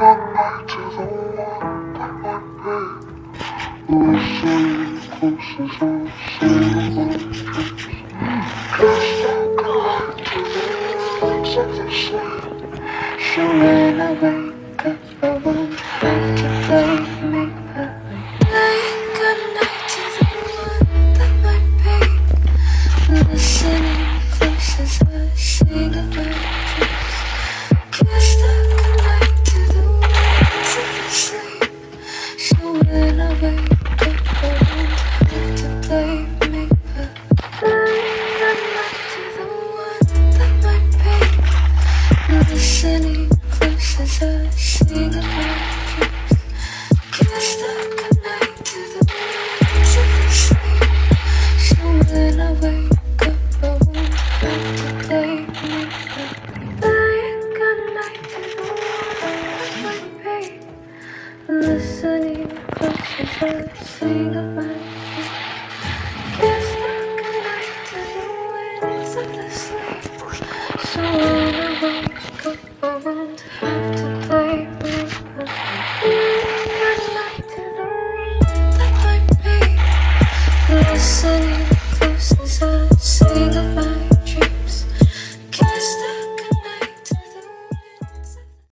night to the one that might be. Listening close as I sing my dreams. Can't stop going to the words of the sleep. So when I wake up, I won't have to play me back. Playing goodnight to the one that might be. Listening close as I sing of my dreams. Kissed up goodnight to the words of the sleep. So when I wake up, I won't have to play me back. Playing goodnight to the one that might be. Listening close as I sing of my dreams. Kissed up goodnight to the words of the sleep. So when I wake up, I won't have to play me back. Playing goodnight to the one that might be. Listening close as I sing of my dreams. Kissed up goodnight to the winds of the sleep. So when I wake up, I won't have to play me back. Playing goodnight to the one that might be. Listening